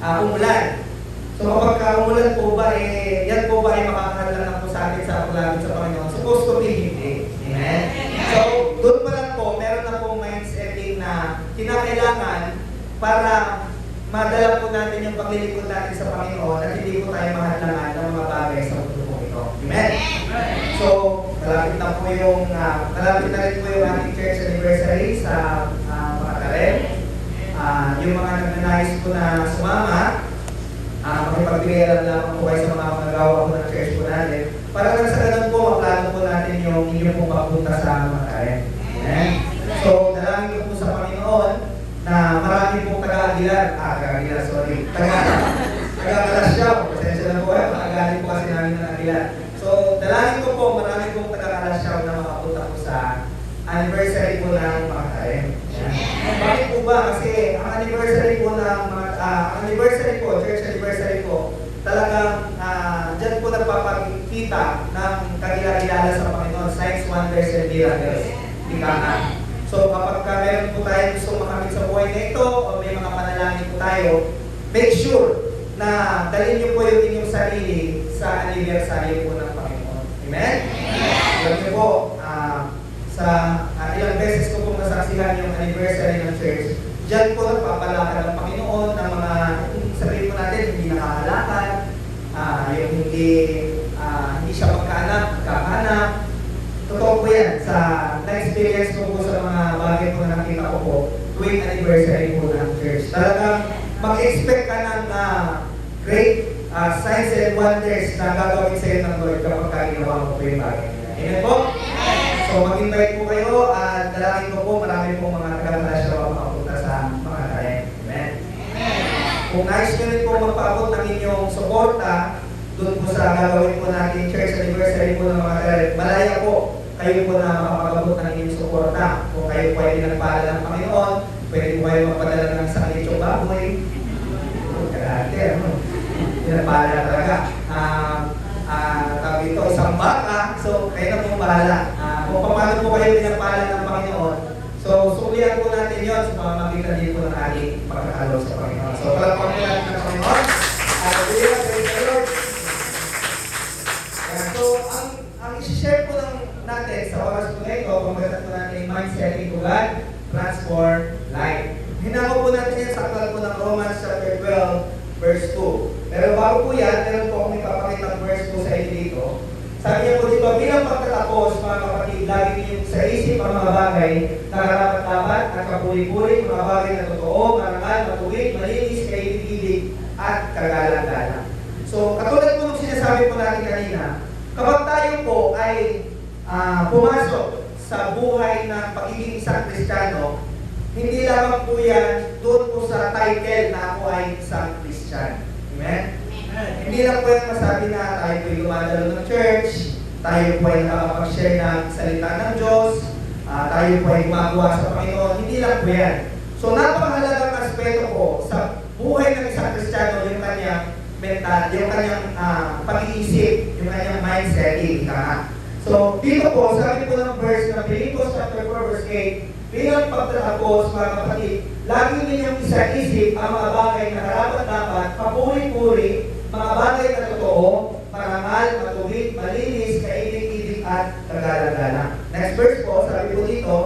umulan. So kapag umulan po ba, yan po ba ay makakahalang po sa atin sa paglamit sa Panginoon? Supposed to be hindi. Amen? So doon pa lang po, meron na pong mindsetting na kinakailangan para madala po natin yung paglilingkod natin sa Panginoon at hindi po tayo mahadlangan ng mga bagay sa mundo po ito. Amen? So, malapit na rin po yung ating church anniversary sa mga Karen. Yung mga nagnanais po na sumama, makipagbigayan lang po kayo sa mga magagawa po ng church po natin. Para lang sa ganun po, maplano po natin yung inyong pong papunta sa mga Karen. Amen? So, dalangin ko po sa Panginoon na marami pong taga-Kalasyaw. Pasensya na po kayo, makagaling po kasi namin ng Aguilar. So, dalangin ko po, marami pong taga-Kalasyaw na makapunta po sa anniversary po ng mga Karen. Bakit po ba? Kasi ang anniversary po ng church anniversary po, talagang dyan po nagpapakita ng kagilala sa Panginoon, signs, wonders, and miracles. Ika nga. So kapag meron po tayo gusto makamit sa buhay na ito, o may mga panalangin po tayo, make sure na dalhin niyo po yung inyong sarili sa anniversary po ng Panginoon. Amen? Alam niyo po, sa ilang beses ko pong nasaksihan yung anniversary ng church, diyan po nagpapalakad ng Panginoon ng mga, sabihin po natin, hindi nakakalakad, yung hindi siya magkaanak. Totoo po yan sa na-experience ko po sa mga bagay po na nakita ko po tuwing anniversary po ng church. Talagang mag-expect ka ng great signs and wonders na gagawin sa iyo ng Lord kapag ginawa mo po yung bagay. Amen po? So mag-invite po kayo at dalangin ko po marami pong mga taga-Kalasyaw ang makapunta sa mga Karen. Amen? Kung nais nyo rin po magpaabot ng inyong suporta doon po sa gagawin po natin church anniversary po ng mga Karen, malaya po kayo po na makapag-abot ng inyong suporta. Kung kayo po ay pinagpala ng Panginoon, pwede po kayo magpadala ng isang lichong baboy. Karate, pinagpala talaga. Tawag ito, isang baka. So, kayo na pong bahala. Kung paano po kayo pinagpala ng Panginoon, so, sulihan po natin yun sa pamamagitan din po ng ating pagkakalo sa Panginoon. So, palapang po natin ng Panginoon. Hallelujah, praise the Lord. So, ang isi-share po natin sa oras po na ito, pagkakatan po natin mindsetting to God, transform life. Hinako po natin yan sa akal po ng Romans chapter 12, verse 2. Pero bago po yan, meron po akong ipapakitang verse po sa inyo dito. Sabi niya po dito, bilang pagtatapos, mga kapatid, lagi niyong sa isip ang mga bagay na karapat-dapat at kapuri-puri, mga bagay na totoo, marangal, matuwid, malinis, kaibig-ibig, at kagalang-galang. So, katulad po nung sinasabi po natin kanina, kapag tayo po ay pumasok sa buhay ng pagiging isang Kristiyano, hindi lamang po yan doon po sa title na ako ay isang Kristiyano. Amen? Hindi lang po yan masabi na tayo po ay lumadalo ng church, tayo po ay nakapag-share ng salita ng Diyos, tayo po ay gumagawa sa Panginoon. Hindi lang po yan. So, napakahalagang aspeto po sa buhay ng isang Kristiyano, yung kanyang mental, yung kanyang pag-iisip, yung kanyang mindsetting. So, dito po, sabi po ng verse na Philippians chapter 4, verse 8, bilang pagtatapos, mga kapatid, lagi ninyong isa-isip ang mga bagay na karapat-dapat, papuri-puri, mga bagay na totoo, marangal, matuwid, malinis, kaibig-ibig at kagalang-galang. Next verse po, sabi po dito,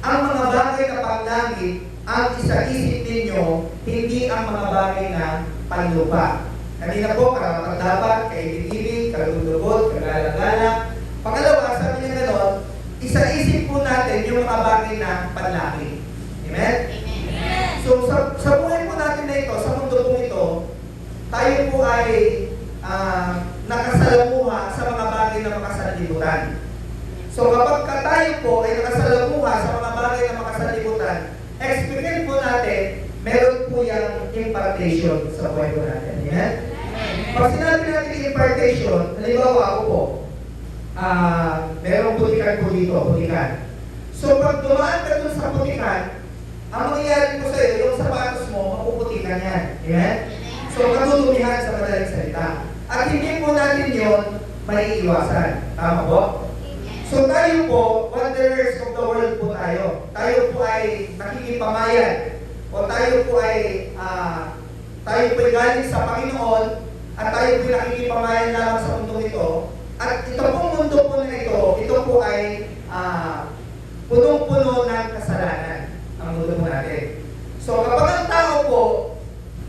ang mga bagay na panglangit, ang isa-isip ninyo, hindi ang mga bagay na panlupa. Kanina po, karapat-dapat, kaibig-ibig, kalulugot, kagalang-galang. Pangalawa, sabi niya gano'n, isa-isip po natin yung mga bagay na panlaki. Amen? Amen? So, sa buhay po natin na ito, sa mundo po ito, tayo po ay nakasalamuha sa mga bagay na makasalibutan. So, kapag tayo po ay nakasalamuha sa mga bagay na makasalibutan, experience po natin, meron po yung impartation sa buhay po natin. Amen? Pag sinabi natin impartation, halimbawa ako po, merong putikan po dito, putikan. So pag dumaan ka dun sa putikan, ang mangyayari po sa'yo, yung sapatos mo, mapuputikan yan. Amen? So katutumihan sa madaling salita. At hindi po natin yun may iwasan. Tama po? So tayo po, wanderers of the world po tayo. Tayo po ay nakikipamayan. O tayo po ay tayo po'y galing sa Panginoon at tayo po'y nakikipamayan lamang sa mundong ito. At ito pong mundo po na ito po ay punong-puno ng kasalanan ang mundo po natin. So kapag ang tao po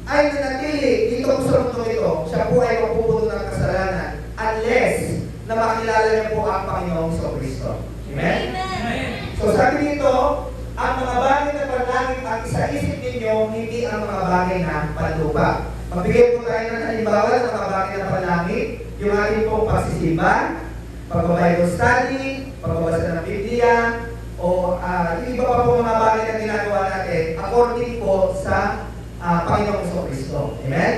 ay nanatili dito po sa mundo ito, siya po ay mapupuno ng kasalanan unless na makilala niya po ang Panginoong Kristo. Amen? Amen. So sabi dito, ang mga bagay na panlangit ang isa-isip ninyo, hindi ang mga bagay na panlupa. Magbigay po tayo ng halimbawa ng mga bagay na panlangit, yung ating pong pagsisimba, pag-Bible study, pagbabasa ng Biblia, o yung iba pa po mga bagay na ginagawa natin according po sa Panginoong Kristo. Amen?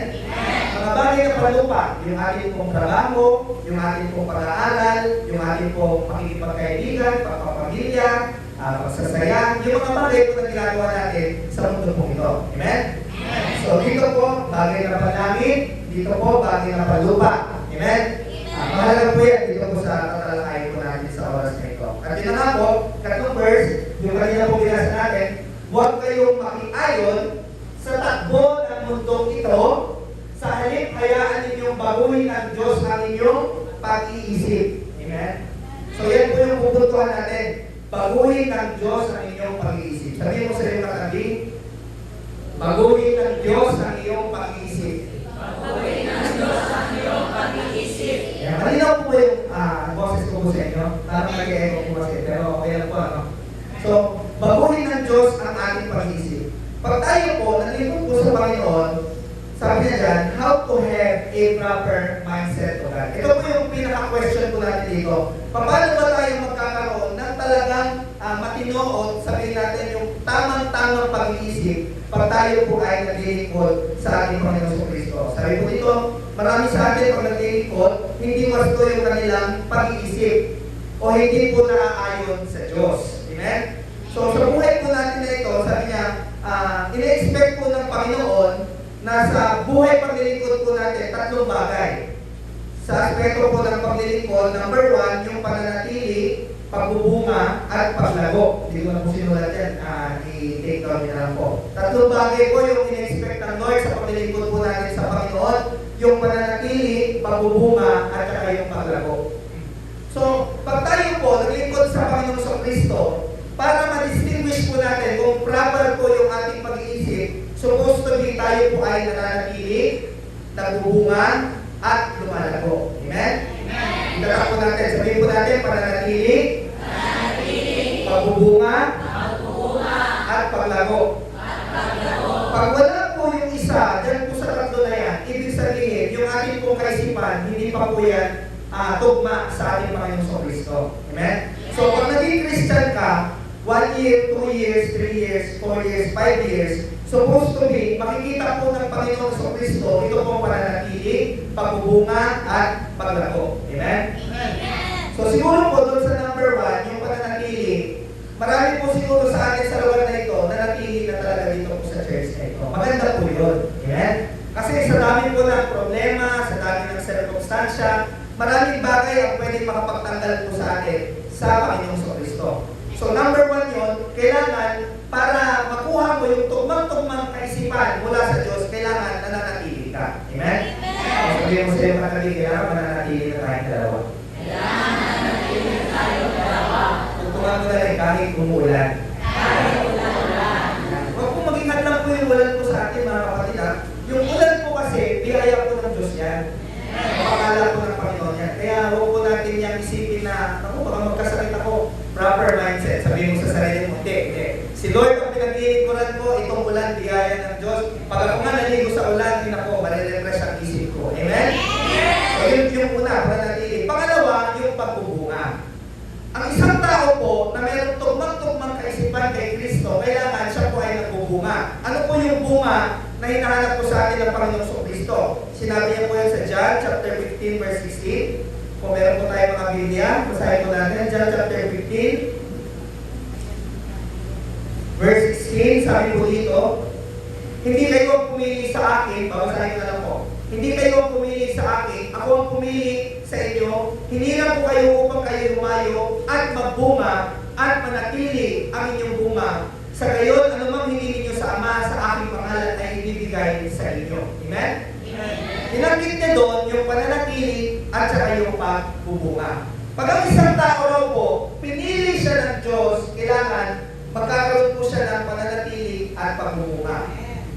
Mga bagay na panlupa, yung ating pong trabaho, yung ating pong pag-aaral, yung ating pong pakikipagkaibigan, pagpapamilya, pagsasaya, yung mga bagay po na ginagawa natin sa mundo pong ito. Amen? So dito po, bagay na panlangit, dito po, bagay na panlupa. Amen? Mahalaga po yan dito po sa tatalakayin po natin sa oras na ito. At yun na nga po, katlong verse, yung kanina po binasa natin, huwag kayong makiayon sa takbo ng mundong ito, sa halip hayaan ninyong baguhin ng Diyos ang inyong pag-iisip. Amen? So yan po yung pupuntuhan natin. Baguhin ng Diyos ang inyong pag-iisip. Sabihin mo sa iyong katabi, baguhin ng Diyos ang iyong pag-iisip. Baguhin ng Diyos ang iyong pag-iisip. Yan, malinaw po yung boses ko po sa inyo. Parang nag-e-echo po kasi, pero okay lang po. So, baguhin ng Diyos ang ating pag-iisip. Pag tayo po, nalilipot po sa Panginoon, sabi niya dyan, how to have a proper mindset to God. Ito po yung pinaka-question po natin dito. Paano ba tayo magkakaroon ng talagang matino o sabihin natin yung tamang-tamang pag-iisip pag tayo po ay naglilingkod sa ating Panginoon Kristo. Sabi po dito, marami sa atin pag naglilingkod, hindi wasto yung kanilang pag-iisip o hindi po naaayon sa Diyos. Amen? So sa buhay po natin na ito, sabi niya, ina-expect po ng Panginoon na sa buhay paglilingkod po natin, tatlong bagay. Sa aspeto po ng paglilingkod, number 1, yung pananatili, pagbubunga, at paglago. Hindi ko na po sinulat yan, i-take down nyo na lang po. Tatlong bagay po yung ina-expect ng Lord sa paglilingkod po natin sa Panginoon, yung pananatili, pagbubunga, at saka yung paglago. So, pag tayo po naglingkod sa Panginoong Kristo, para ma-distinguish po natin kung proper po yung ating pag-iisip, supposed to be tayo po ay nananatili, nagbubunga, at lumalago. Amen? Amen. Itatap po natin. Sabihin po natin, pananatili, pagbubunga, at paglago. Pag wala po yung isa, dyan po sa tatlo na yan, ibig sabihin, yung ating pong kaisipan, hindi pa po yan tugma sa ating Panginoong Kristo. Amen? So, pag naging Christian ka, 1 year, 2 years, 3 years, 4 years, 5 years, supposed to be, makikita po ng Panginoong Kristo, ito pong pananatili, pagbubunga, at paglago. Amen? Amen? So siguro po doon sa number 1, yung pananatili, marami po siguro sa atin sa lugar na ito, nanatili na talaga dito po sa church na ito. Maganda po yun. Amen? Kasi sa dami po ng problema, sa dami ng circumstansya, maraming bagay ang pwedeng makapagtanggal po sa atin sa Panginoong Kristo. So number 1 yun, kailangan para makuha mo yung tugmang-tugmang kaisipan mula sa Diyos, kailangan nananatili ka. Amen? Amen. Sabihin mo sa iyo katabi, kailangan mananatili na tayong dalawa. Kailangan nananatili na tayong dalawa. Tugtungan mo na rin kahit umuulan. Kahit umuulan. Huwag po maging hadlang po yung ulan po sa atin mga kapatid. Yung ulan po kasi, biyaya po ng Diyos yan. Pakakala po ng Panginoon yan. Kaya huwag po natin niyang isipin na, ako baka magkasakit ako. Proper mindset. Sabihin mo sa sarili mo, hindi. Si Lord ang pinaglilingkuran ko, itong ulan, biyaya ng Diyos. Pag ako nga naligo sa ulan, din ako, marirefresh ang isip ko. Amen? So yun yung una, pananatili. Pangalawa, yung pagbubunga. Ang isang tao po na mayroong tugmang-tugmang kaisipan kay Kristo, kailangan siya po ay nagbubunga. Ano po yung bunga na hinahanap po sa atin ng Panginoong Kristo? Sinabi niya po yan sa John chapter 15 verse 16. Kung meron po tayo mga Biblia, basahin po natin. John chapter 15 verse 16, sabi po dito, hindi kayo ang pumili sa akin, babasahin ko na lang po. Hindi kayo ang pumili sa akin, ako ang pumili sa inyo. Hindi na po kayo upang kayo lumayo at magbunga at manatili ang inyong bunga. Sa gayon, anumang hindi ninyo sa Ama sa aking pangalan ay ibibigay ibibigay sa inyo. Amen? Inanggit niya doon yung pananatili at saka yung pagbubunga. Pag ang isang tao raw po, pinili siya ng Diyos, kailangan magkakaroon po siya ng pananatili at pagbubunga.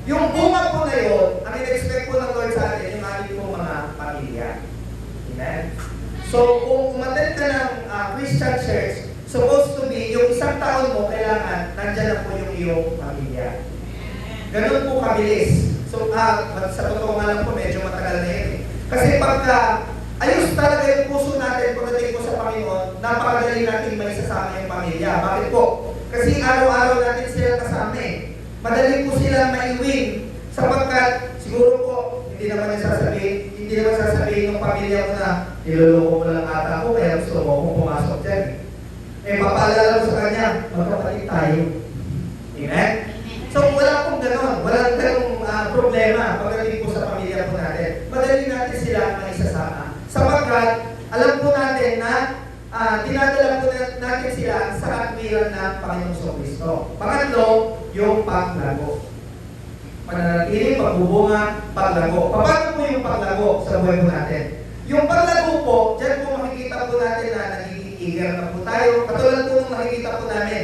Yung bunga po na yun, ang in-expect po ng Lord sa atin, yung ating po mga pamilya. Amen? So, kung umattend ka ng Christian church, supposed to be, yung isang taon mo, kailangan, nandyan na po yung iyong pamilya. Ganun po kabilis. So, sa totoo nga lang po, medyo matagal na yun eh. Kasi pagka, ayos talaga yung puso natin pagdating po sa Panginoon, napakadali natin may sasama yung pamilya. Bakit po? Kasi araw-araw natin sila kasama eh. Madali po silang maiwin sapagkat siguro po, hindi naman sasabihin ng pamilya ko na niloloko mo lang ata ko kaya gusto mo kung pumasok dyan. Eh, papaalala ko sa kanya, magkapatid tayo. Amen? So, wala pong gano'n. Walang ganong problema pagdating po sa pamilya po natin. Madali natin sila maisasama. Sapagkat, alam po natin na dinadala po natin sila sa katwiran ng Panginoong Kristo. Pangatlo, yung paglago. Pananatili, pagbubunga, paglago. Paano po yung paglago sa buhay po natin? Yung paglago po, dyan po makikita po natin na nagiging eager na po tayo. Katulad po nung makikita po namin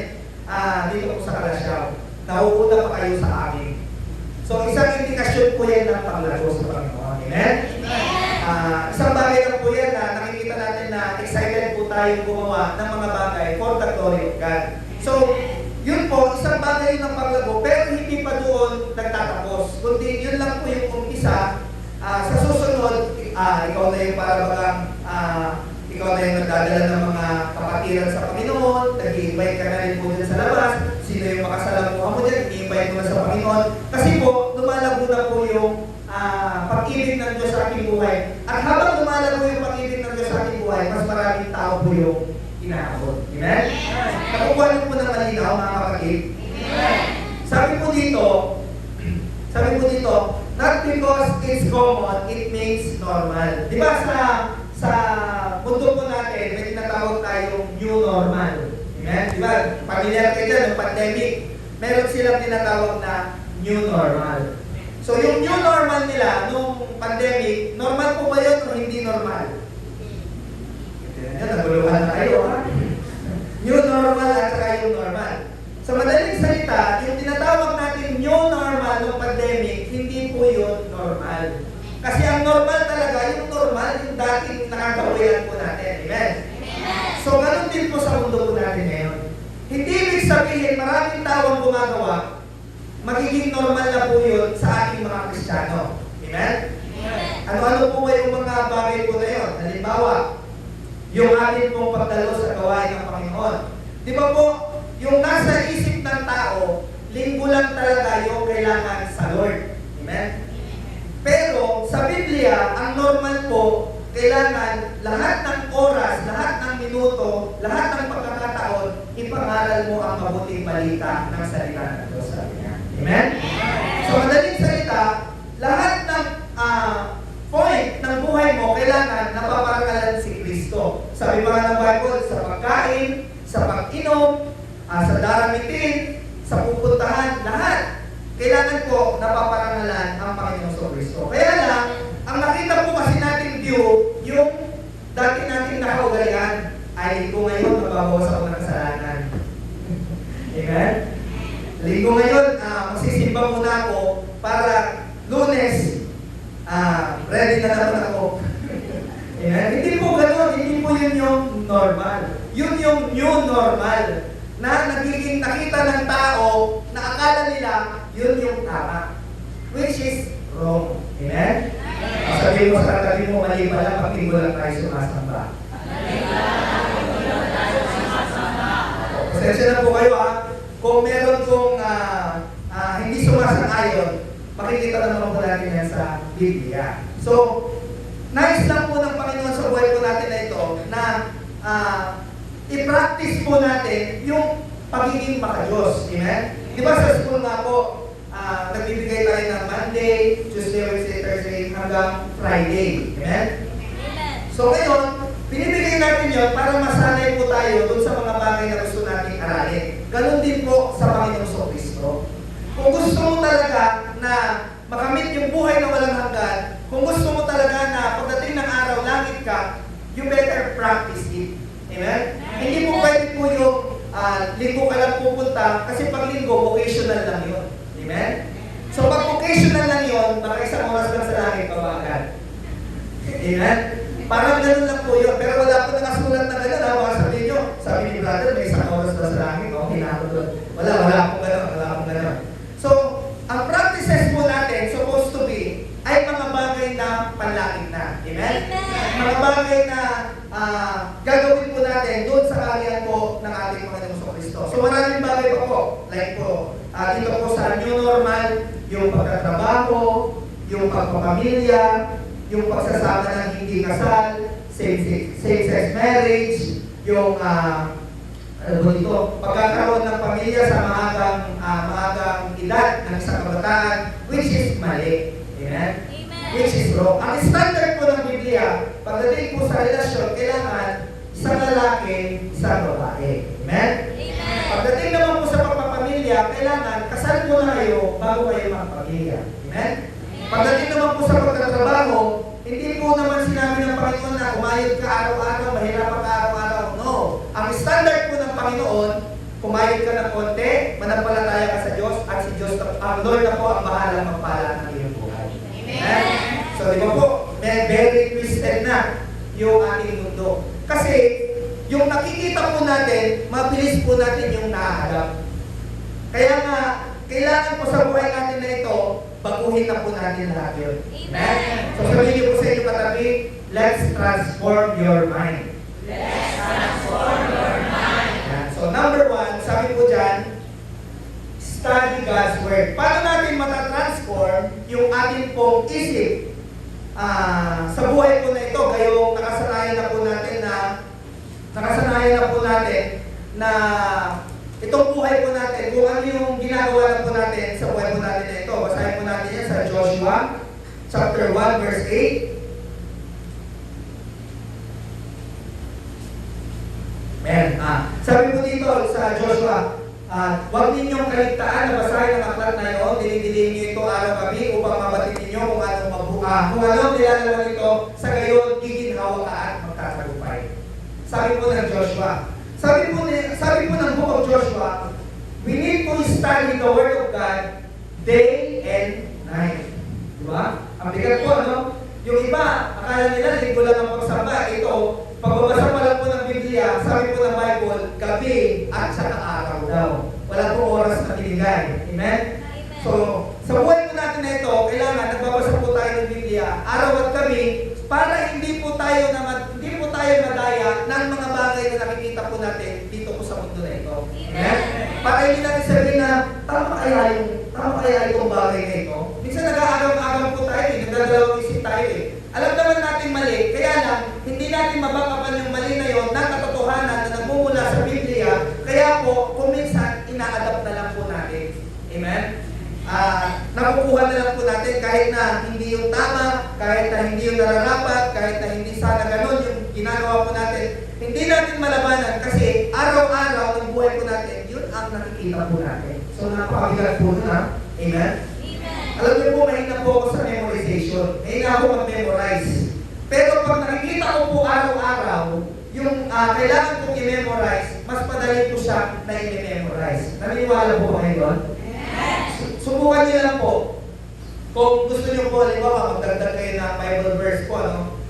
dito po sa Kalasyaw. Nauuna pa kayo sa amin. So, isang indikasyon po yan ng paglago sa Panginoon. Amen? Isang bagay lang po yan na nakikita natin na excited po tayong gumawa ng mga bagay for the glory of God. So, yun po, isang bagay ng paglago, pero hindi pa doon nagtatapos. Kundi yun lang po yung umpisa. Sa susunod, ikaw na yung parabagang, ikaw na yung nagdadala ng mga kapatiran sa Panginoon, nag-i-invite ka na rin po dyan sa labas, sino yung makasalamuha mo dyan, i-invite mo na sa Panginoon. Kasi po, lumalago na po yung pag-ibig ng Diyos sa ating buhay. At habang lumalago yung pag-ibig ng Diyos sa ating buhay, mas maraming tao po yung inaabot. Amen? Nakukuha niyo po ng malinaw, mga kapatid? Sabi po dito, not because it's common, it makes normal. Di ba sa mundo po natin, may tinatawag tayong new normal. Amen? Di ba? Pamilyar kayo dyan, yung pandemic, meron silang tinatawag na new normal. So yung new normal nila, nung pandemic, normal po ba yun o hindi normal? Yan, naguluhan na kayo, ha? New normal at saka yung normal. Sa madaling salita, yung tinatawag natin new normal ng pandemic, hindi po yun normal. Kasi ang normal talaga, yung normal, yung dating nakakawayan po natin. Amen? So, ganun din po sa mundo po natin ngayon. Hindi ibig sabihin, maraming tao ang gumagawa, magiging normal na po yun sa ating mga Kristiyano. Amen? Ano-ano po ba yung mga bagay po na yun? Halimbawa, yung atin pong pagdalo sa gawain ng Panginoon. Di ba po, yung nasa isip ng tao, linggo lang talaga yung kailangan sa Lord. Amen? Pero sa Biblia, ang normal po, kailangan lahat ng oras, lahat ng minuto, lahat ng pagkakataon, ipangaral mo ang mabuting balita ng salita ng Diyos sa niya. Amen? So, madaling salita, lahat ng point ng buhay mo, kailangan napaparangalan si Kristo. Sabi pa nga ng Bible, sa pagkain, sa pag-inom, sa daramitin, sa pupuntahan, lahat. Kailangan po napaparangalan ang Panginoong Kristo. Kaya lang, ang nakita po kasi natin view, yung dati natin nakaugalian, ay linggo ngayon, mababawas ako ng kasalanan. Amen? Linggo ngayon, magsisimba muna ako para Lunes, ready na naman ako. Amen? Hindi po gano'n, hindi po yun yung normal. Yun yung new normal na nagiging nakita ng tao na akala nila yun yung tama. Which is wrong. Amen? Sabihin mo sa katabi mo, mali pala, pag hindi mo lang tayo sumasamba. Pasensya na po kayo ha. Kung meron kong hindi sumasang-ayon, makikita na naman po natin yan sa Biblia. So, nice lang po ng Panginoon sa buhay po natin na ito na i-practice po natin yung pagiging maka-Diyos. Amen? Di ba sa school nga po, nagbibigay tayo ng Monday, Tuesday, Wednesday, Thursday, hanggang Friday. Amen? So ngayon, binibigay natin yun para masanay po tayo dun sa mga bagay na gusto nating aralin. Ganun din po sa Panginoong Kristo. Kung gusto mo talaga na makamit yung buhay na walang hanggan, kung gusto mo talaga na pagdating ng araw, langit ka, you better practice it. Amen? Hindi po pwede po yung linggo ka lang pupunta, kasi pag linggo, vocational lang yun. Amen? So pag vocational lang yun, baka isang oras lang sa langit, pabagan. Amen? Parang ganun lang po yun. Pero wala po nakasulat na gano'n. Baka sabihin nyo, sabi ni brother, may isang oras na sa langit. Okay na ako doon. Wala akong gano'n. Wala akong gano'n. So, ang practices po natin, supposed to be, ay mga bagay na panlangit na. Amen? Mga bagay na gagawin po natin doon sa kaharian po ng ating Panginoong Kristo. So, maraming bagay pa po. Like po, dito po sa new normal, yung pagtatrabaho, yung pagpapamilya, yung pagsasama ng hindi kasal, same-sex marriage, yung pagkakaroon ng pamilya sa maagang edad ng isang kabataan, which is mali. Amen? Which is wrong. Ang standard po ng Biblia, pagdating po sa relasyon, kailangan isang lalaki, isang babae. Amen? Pagdating naman po sa pagpapamilya, kailangan kasal po na kayo bago kayo magpamilya. Amen? Pagdating naman po sa pagtatrabaho, hindi po naman sinabi ng Panginoon na kumayod ka araw-araw, mahirapan ka araw-araw. No. Ang standard po ng Panginoon, kumayod ka ng konti, manampalataya ka sa Diyos, at si Diyos, ang Lord na po ang bahalang magpala ng iyong buhay. Amen? So, di ba po, very twisted na yung ating mundo. Kasi, yung nakikita po natin, mabilis po natin yung nahaharap. Kaya nga, kailangan po sa buhay natin na ito, baguhin na po natin lahat yun. Amen? So sabihin niyo po sa inyo katabi, let's transform your mind. Let's transform your mind. Yan. So number 1, sabi po dyan, study God's Word. Paano natin matatransform yung ating pong isip sa buhay po na ito? Gayong nakasanayan na po natin na itong buhay po natin, kung ano yung ginagawa na po natin sa buhay po natin na ito. Basahin po natin yan sa Joshua chapter 1 verse 8. Sabi po dito sa Joshua, huwag ninyong kaligtaan na basahin ang aklat na ito, dinidilim niyo ito araw-gabi upang mabatid ninyo kung anong nilalalaman nito, sa gayon giginhawa ka at magtatagumpay. Sabi po ng Joshua. Sabi po ng book of Joshua, we need to study the Word of God day and night. Diba? Ang bigat po, ano? Yung iba, akala nila, linggo lang ang pagsamba. Ito, pagbabasa pa lang po ng Biblia, sabi po ng Bible, gabi at saka araw daw. Wala po oras na binigay. Amen? So, sa buhay po natin na ito, kailangan nagbabasa po tayo ng Biblia, araw at gabi, para hindi po tayo madaya ng mga bagay na nakikita po natin dito po sa mundo na ito. Amen? Para hindi natin sabihin na tama kaya itong bagay na ito. Minsan nag-aagam-agam po tayo, nagdadalawang isip tayo . Alam naman natin mali, kaya lang hindi natin mabakapan yung mali na yon ng katotohanan na nagmumula sa Biblia. Kaya po, kung minsan, ina-adapt na lang po natin. Amen? Nakukuha na lang po natin kahit na hindi yung tama, kahit na hindi yung nararapat, kahit na hindi sana ganun yung ginagawa po natin. Hindi natin malabanan kasi araw-araw ng buhay po natin, yun ang nakikita po natin. So napakabigat po na. Amen? Alam niyo po, mahina po ako sa memorization. Mahina ako mag-memorize. Pero pag nakikita ko po araw-araw, yung kailangan kong i-memorize, mas padali po siya na i-memorize. Naniniwala po kayo doon? Subukan niyo lang po. Kung gusto niyo po, halimbawa, magdagdag kayo ng Bible verse po,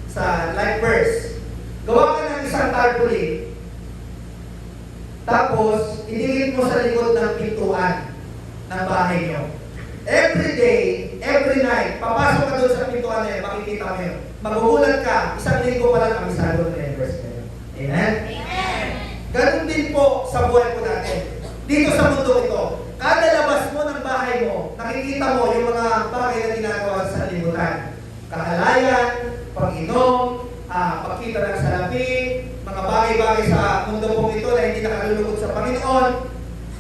sa life verse. Gawa ka ng isang tarpaulin. Tapos, idikit mo sa likod ng pintuan ng bahay niyo. Every day, every night, papasok ka doon sa pintuan na yun, makikita mo yun. Magugulat ka, isang linggo pa lang kabisado na yung verse na yun. Amen? Ganun din po sa buhay po natin. Dito sa mundo ito, kada labas mo ng bahay mo, nakikita mo yung mga bagay na ginagawa sa libutan. Kahalayan, pag-inom, pagkita ng salapi, mga bagay-bagay sa mundo pong ito na hindi nakalulugod sa Panginoon,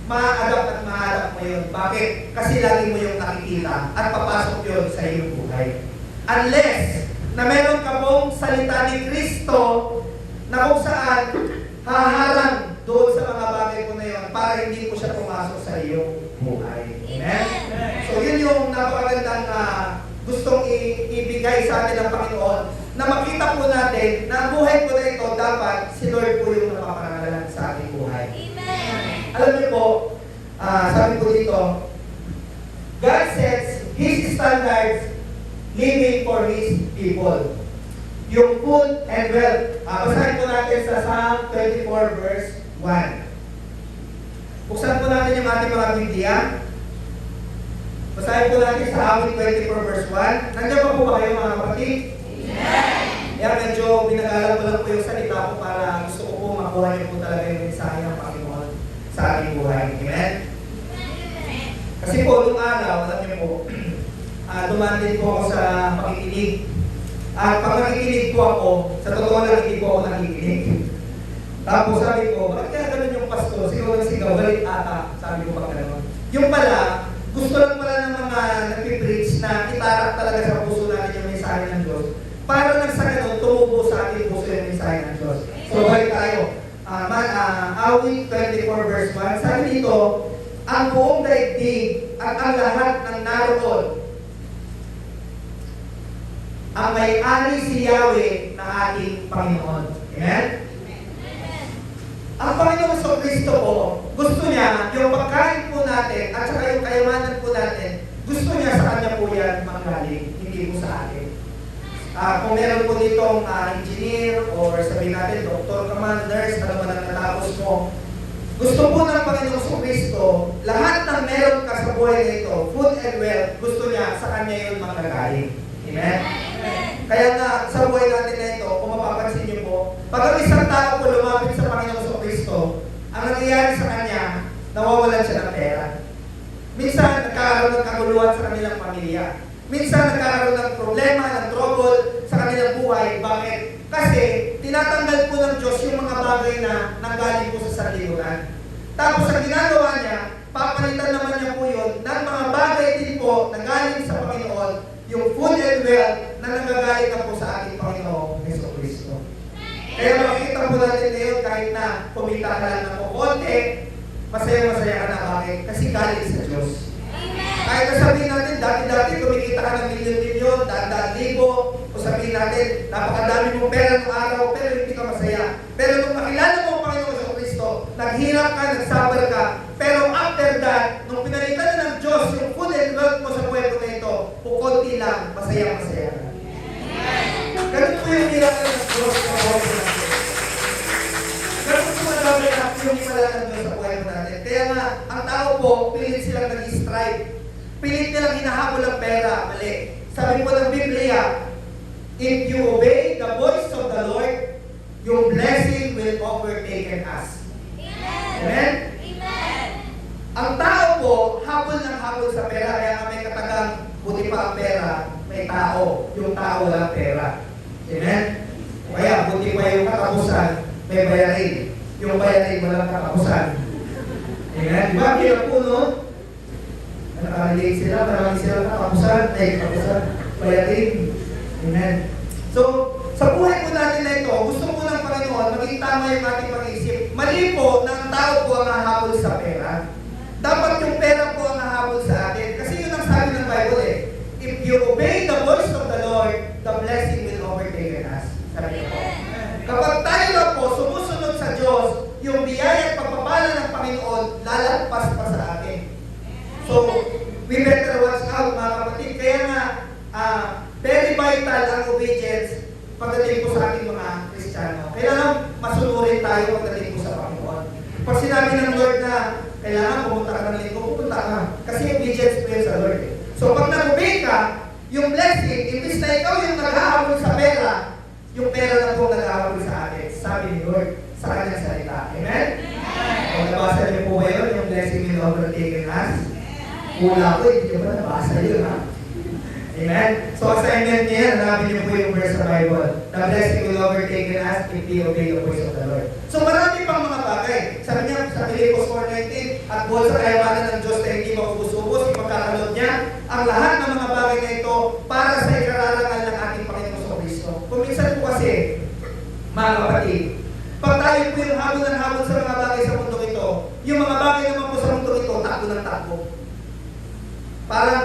ma-adapt at ma-adapt mo yun. Bakit? Kasi lagi mo yung nakikita at papasok yun sa iyong buhay. Unless na meron ka pong salita ni Kristo na kung saan haharang doon sa mga bagay po na yun para hindi po siya pumasok sa iyong buhay. Amen? So yun yung napakagandang gustong ibigay sa atin ng Panginoon na makita po natin na ang buhay po na ito dapat si Lord po yung napaparangalan sa ating buhay. Amen. Alam niyo po, sabi po dito, God sets His standards living for His people. Yung food and wealth. Basahin po natin sa Psalm 24 verse 1. Buksan po natin yung ating mga Biblia. Basahin po natin sa Awit 24 verse 1. Nandiyan pa po ba kayo mga kapatid? Amen. Yan, medyo binagalan ko lang po yung salita ko para gusto ko po makuha niyo po talaga yung mensahe ng Panginoon sa ating buhay. Amen? Kasi po, nung araw, alam niyo po, dumaan din po ako sa pakikinig. At pag nakikinig po ako, sa totoo lang hindi po ako nakikinig. Tapos sabi ko, bakit kaya ganun yung pastor? Sigaw ng sigaw, galit ata. Sabi ko pag ganun. Yung pala, gusto lang pala ng mga nagpipreach na itarak talaga sa puso natin yung mensahe ng Diyos. Para lang sa ganun, tumubo sa ating puso yung mensahe ng Diyos. So, balik tayo. Awit 24 verse 1. Sabi dito, ang buong daigdig at ang lahat ng naroon ang may-ari si Yahweh na ating Panginoon. Amen? Ang Panginoon sa Kristo po, gusto niya yung pagkain po natin at saka yung kayamanan po natin, gusto niya sa Kanya po yan manggaling, hindi po sa atin. Kung meron po ditong engineer or sabihin natin, doktor ka man, nurse, ano man ang natapos mo, gusto po ng Panginoon sa Kristo, lahat ng meron ka sa buhay na ito, food and wealth, gusto niya sa Kanya yun manggagaling. Amen? Kaya nga, sa buhay natin na ito, kung mapapansin niyo po, pag ang isang tao po lumapit sa Panginoon sa Kristo, ang nangyayari sa kanya, nawawalan siya ng pera. Minsan, nagkakaroon ng kaguluhan sa kanilang pamilya. Minsan, nagkakaroon ng problema, ng trouble sa kanilang buhay. Bakit? Kasi, tinatanggal po ng Diyos yung mga bagay na nanggaling po sa sanlibutan. Tapos, ang ginagawa niya, papalitan naman niya po yun ng mga bagay din po na galing sa Panginoon, yung food and wealth na nanggagaling na po sa ating Panginoon Yesu Cristo. Kaya makikita po natin ngayon kahit na kumita ka lang ng kukonti, masaya-masaya ka na. Bakit? Kasi galing sa Diyos. Kahit na sabihin natin, dati-dati kumikita ka ng milyon-milyon, daan-daan libo, o sabihin natin, napakadami mong pera ng araw, pero hindi ka masaya. Pero nung makilala mo ang Panginoon Yesu Cristo, naghirap ka, nagsuffer ka, pero after that, nung pinalitan na ng Diyos yung food and wealth mo sa puwebo na ito, kukunti lang, masaya-masaya ka. Ganun po yung miracle ng Diyos sa buhay natin. Ganun po madami na yung pala ng Diyos sa buhay natin. Kaya nga, ang tao po, pilit silang nag-strive. Pilit nilang hinahabol ang pera. Mali. Sabi po ng Biblia, if you obey the voice of the Lord, your blessing will overtake us. Amen? Ang tao po, habol ng habol sa pera, kaya nga may katagang buti pa ang pera, may tao. Yung tao walang pera. Amen? Kaya buti pa yung katapusan, may bayarin. Yung bayarin walang katapusan. Amen? Diba? Kaya po, no? Nakalilig sila, marami sila katapusan, katapusan, bayarin. Amen? So, sa buhay po natin na ito, gusto po ng Panginoon, maging tama yung ating pag-iisip. Mali po na ang tao po ang hahabol sa pera. Dapat yung pera po ang hahabol sa atin. Kasi yun ang sabi ng Bible eh. If you obey the voice of the Lord, the blessing will overtake us. Sabi ko. Kapag tayo lang po sumusunod sa Diyos, yung biyaya at pagpapala ng Panginoon, lalagpas pa sa atin. So, we better watch out mga kapatid. Kaya nga, very vital ang obedience pagdating po sa ating mga Kristiyano. Kailangan masunurin tayo pagdating po sa Panginoon. Pag sinabi ng Lord na kailangan pumunta ka ng linggo, pupunta ka. Kasi obedience po yun sa Lord. So pag nag-obey ka, yung blessing, imbis na ikaw yung naghahabol sa pera, yung pera na po naghahabol sa atin. Sabi ni Lord sa kanyang salita. Amen? O nabasa niyo po ba yun? Yung blessing will overtake us? Wala ko, hindi ko ba nabasa yun ha? Amen? So, assignment niya, hanapin niyo po yung verse sa Bible. The blessing will overtake us if we obey the voice of the Lord. So, marami pang mga bagay. Sabi niya sa Philippians 4:19, at buwan sa kayamanan ng Diyos na hindi maubos-ubos, ipagkakaloob niya ang lahat ng mga bagay na ito para sa ikararangal ng ating Panginoon sa Kristo. Kung minsan po kasi, mga kapatid, pag tayo po yung habol ng habol sa mga bagay sa mundo ito, yung mga bagay naman po sa mundo ito, takbo ng takbo. Parang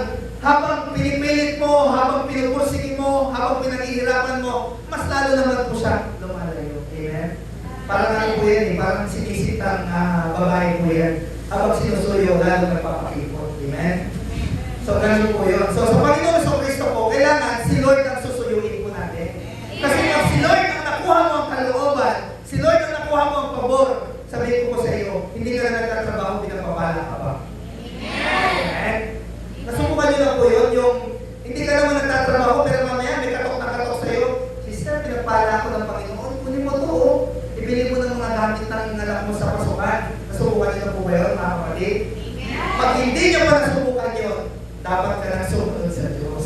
habang pinaghihirapan mo, mas lalo naman po siya lumalayo. Amen? Parang ano po yan eh, parang sinisitang babae po yan. Habang sinusuyo, lalo nagpapakipot. Amen? So, ganun po yun. So, sa Panginoon sa Kristo po, kailangan si Lord ang susuyuin po natin. Kasi pag si Lord ang nakuha mo ang kalooban, si Lord ang nakuha mo ang pabor, sabihin ko po sa iyo, hindi ka na nagtatrabaho, pinapabala ka ba? Amen? Nasubukan nyo na po yun, yung hindi ka naman nagtatrabaho, pero mamaya may katok na katok sa iyo. Sister, pinagpala ako ng Panginoon, kunin mo to, oh. Ibili mo ng mga gamit ng anak mo sa pasukan. Nasubukan nyo na po ba yun, mga kapatid? Pag hindi nyo pa nasubukan yun, dapat ka nang sumunod sa Diyos.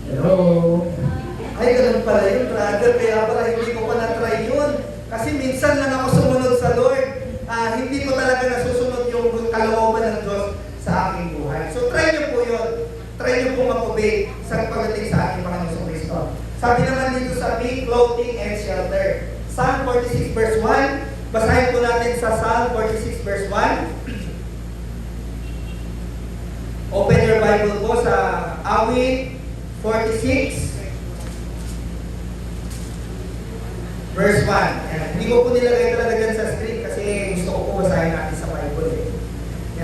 Hello? Ay, ganun pala yun, brother. Kaya pala hindi ko pa na-try yun. Kasi minsan lang ako sumunod sa Lord. Hindi ko talaga nasusunod yung kalooban ng Diyos sa aking buhay. So, try nyo po yun. Try nyo po mag-obey sa pagdating sa aking Panginoon Kristo. Sabi naman dito sa meat, clothing, and shelter. Psalm 46 verse 1. Basahin po natin sa Psalm 46 verse 1. Open your Bible po sa Awit 46 verse 1. Yan. Hindi ko po nilagay talaga dyan sa screen kasi gusto ko po basahin natin sa Bible.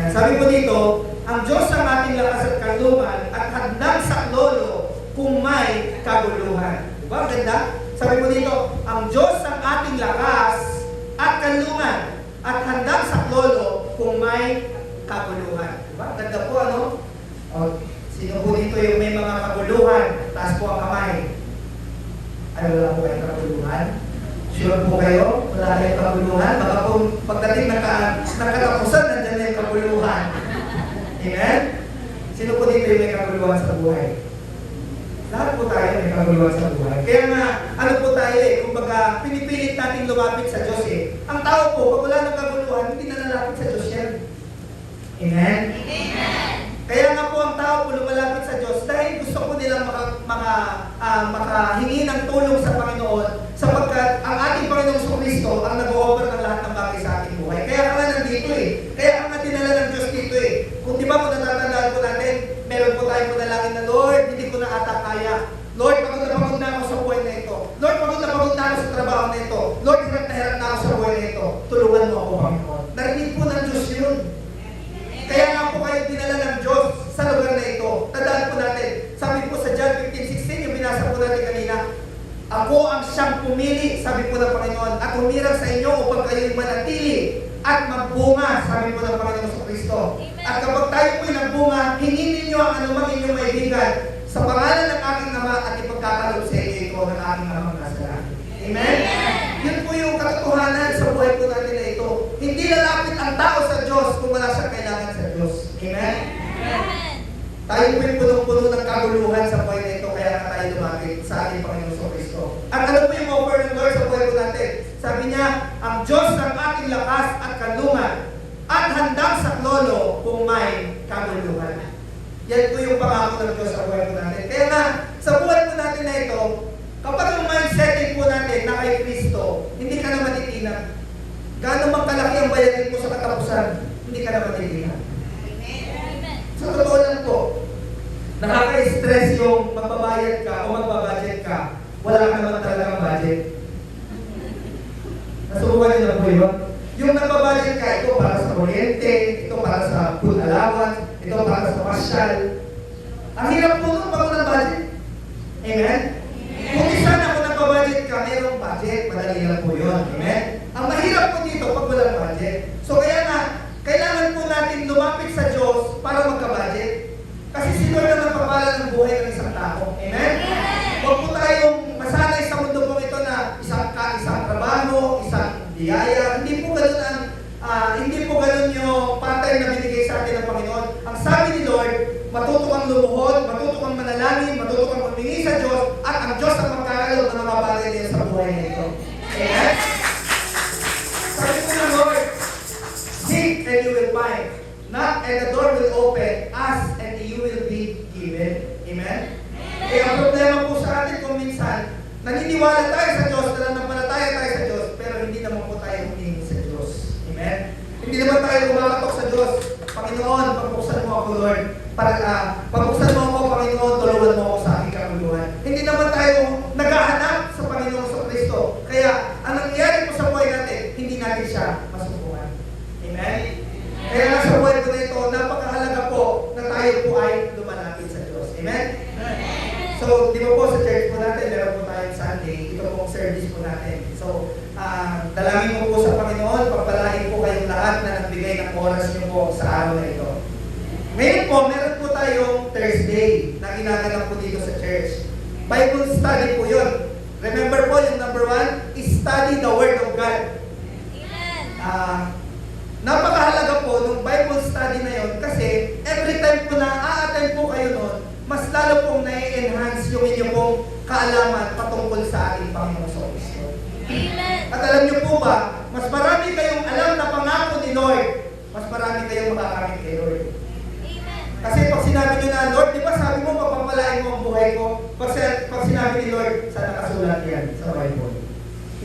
Yan. Sabi po dito, ang Diyos ang ating lakas at kalungan at handang saklolo kung may kaguluhan. Diba? Ganda? Sabi po dito, ang Diyos ang ating lakas at kanlungan at handang saklolo kung may kaguluhan. Diba? Ganda po, ano? O, sino po dito yung may mga kaguluhan? Taas po ang kamay. Ay, wala po kayong kaguluhan? Sure po kayo? Wala kayong kaguluhan? Baka po pagdating nakatapusan, nandyan na yung kaguluhan. Amen? Sino po dito yung may kaguluhan sa buhay? Lahat po tayo may kaguluhan sa buhay. Kaya nga, ano po tayo eh, kumbaga, pinipilit natin lumapit sa Diyos eh. Ang tao po, pag wala ng kaguluhan, hindi na lalapit sa Diyos yan. Amen? Amen. Kaya nga po ang tao po lumalapit sa Diyos dahil gusto po nilang makahingi ng tulong sa Panginoon sapagkat ang ating Panginoong Kristo ang nag-o-offer ng lahat ng bagay sa ating buhay. Kaya ka nga nandito eh. Kaya ang dinala ng Diyos dito eh. Kung di ba kung natatandaan po natin, meron po tayong panalangin na, Lord, hindi ko na ata kaya. Lord, pagod na ako sa buhay na ito. Lord, pagod na ako sa trabaho na ito. Lord, hirap na ako sa buhay na ito. Tulungan mo ako, Panginoon. Narinig po ng Diyos yun. Kaya nga po kayo dinala ng Diyos sa lugar na ito. Tandaan po natin, sabi po sa John 15:16, yung binasa po natin kanina, ako ang siyang pumili, sabi po ng Panginoon, at humirang sa inyo upang kayo'y manatili at magbunga, sabi po ng Panginoon sa Kristo. At kapag tayo po'y nagbunga, hingin ninyo ang anumang inyong maibigan sa pangalan ng aking Ama at ipagkakalob sa inyo ito ng aking Amang nasa langit. Amen? Yun po yung katotohanan sa buhay po natin na ito. Hindi lalapit ang tao sa Diyos kung wala siyang kailangan sa Diyos. Amen? Amen. Tayo po'y punong-puno ng kaguluhan sa buhay na ito, kaya nga tayo lumapit sa ating Panginoon sa Kristo. At ano po yung offer ng Lord sa buhay po natin? Sabi niya, ang Diyos ang ating lakas at kanlungan at handang saklolo kung may kaguluhan. Yan po yung pangako ng Diyos sa buhay po natin. Kaya nga, sa buhay po natin na ito, kapag ang mindsetting po natin na kay Kristo, hindi ka na matitinan. Gaano mang kalaki ang bayarin mo sa katapusan, hindi ka na matitinan. Amen. Sa totoo lang po, nakaka-stress yung magbabayad ka o magbabudget ka, wala ka naman talagang budget. Nasubukan niyo na po yun? Yung nagbabudget ka, ito para sa kuryente, ito para sa food allowance, ito para sa pasyal. Ang hirap po nung pag ng budget. Amen? Kung isa na kung nagbabudget ka, mayroong budget, madali lang po yun. Amen? Ang mahirap po dito pag walang budget. So kaya nga, kailangan po natin lumapit sa Diyos para magka-budget. Kasi si Lord ang nagpapala ng buhay ng isang tao. Amen? Huwag po tayong masanay sa mundo po ito na isang trabaho, isang biyaya. Hindi po ganun yung pattern na binigay sa atin ng Panginoon. Ang sabi ni Lord, matuto kang lumuhod, matuto kang manalangin, matuto kang humingi sa Diyos, at ang Diyos ang magkakalob ng mga bagay niya sa buhay na ito. Amen? Sabi po ng Lord, seek and you will find. Knock and the door will open. Ask and you will be given. Amen? Kaya ang problema po sa atin kung minsan, naniniwala tayo sa Diyos, nananampalataya tayo sa Diyos, pero hindi naman po tayo humingi sa Diyos. Amen? Hindi naman tayo kumakatok sa Diyos. Panginoon, pagpuksan mo ako, Lord. Pagpuksan mo ako, Panginoon, tulungan mo ako sa aking kaguluhan. Hindi naman So, di ba po sa church po natin, meron po tayong Sunday, ito pong service po natin. So, dalangin mo po sa Panginoon, pagpalain po kayong lahat na nagbigay ng oras niyo po sa araw na ito. Ngayon po, meron po tayong Thursday na ginaganap po dito sa church. Bible study po yun. Remember po yung number 1, study the Word of God. Napakahalaga po nung Bible study na yun kasi every time po na a-attend po kayo nun, mas lalo pong na-enhance yung inyong pong kaalaman patungkol sa ating Panginoong Kristo. At alam niyo po ba, mas marami kayong alam na pangako ni Lord, mas marami kayong makakamit kay Lord. Kasi pag sinabi niyo na, Lord, di ba sabi mo, papapalain mo ang buhay ko? Pag sinabi ni Lord, saan nakasulat yan sa Bible?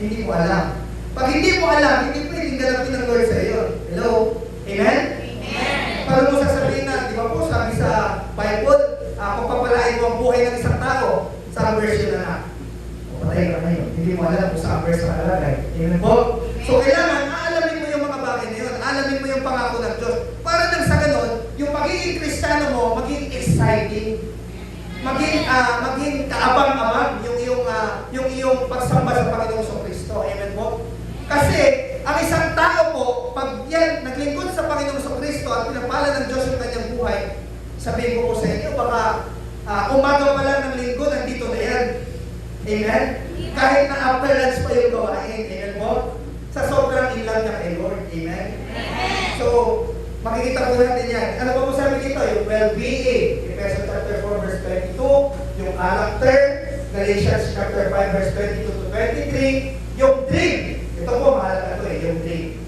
Hindi mo alam. Pag hindi mo alam, hindi pwedeng ganapin ng Lord sa iyo. Hello? Amen? Paano mo sasabihin na, di ba po, sabi sa Bible, pagpapalain mo ang buhay ng isang tao, sa version na patay ka ngayon. Hindi mo alam kung saan verse nakalagay. Amen po? So, kailangan, aalamin mo yung mga bagay na yun. Aalamin mo yung pangako ng Diyos. Para nang sa ganon, yung pagiging Kristiyano mo, maging exciting. Maging kaabang-abang yung iyong pagsamba sa Panginoong Kristo. Amen po? Kasi, ang isang tao po, pag yan naglingkod sa Panginoong Kristo at pinapala ng Diyos yung kanyang buhay, sabihin ko po sa inyo, baka umaga pa lang ng linggo, nandito na yan. Amen? Kahit na after lunch pa yung gawain. Amen po? Sa sobrang ilang niya kay Lord. Amen? So, makikita po natin yan. Ano ba po sabi dito? Yung well-being. Ephesians chapter 4 verse 22. Yung character. Galatians chapter 5 verse 22 to 23. Yung dream. Ito po, mahalaga ito yung dream.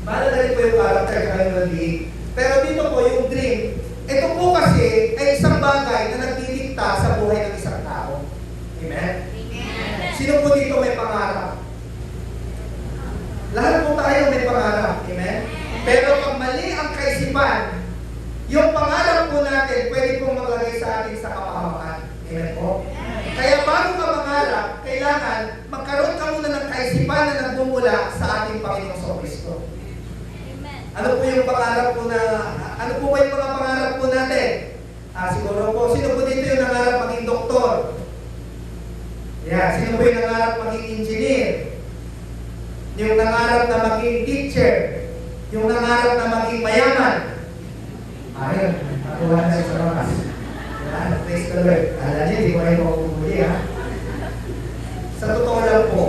Mahalaga rin po yung character at yung well-being. Pero dito po, yung dream, ito po kasi ay isang bagay na nagdidikta sa buhay ng isang tao. Amen? Sino po dito may pangarap? Lahat po tayo may pangarap. Amen? Pero pag mali ang kaisipan, yung pangarap po natin pwede pong maglagay sa atin sa kapahamakan. Amen po? Kaya bago ka mangarap, kailangan magkaroon ka muna ng kaisipan na nagmumula sa ating Panginoong Kristo. Ano po yung pangarap po ano po ba yung mga pangarap po natin? Siguro po, sino po dito yung nangarap maging doktor? Yeah, sino po yung nangarap maging engineer? Yung nangarap na maging teacher? Yung nangarap na maging mayaman? Ayun, nakuha na sa lakas. Praise the Lord. Alam niyo, di ko kayo makukuli ha. Sa totoo lang po,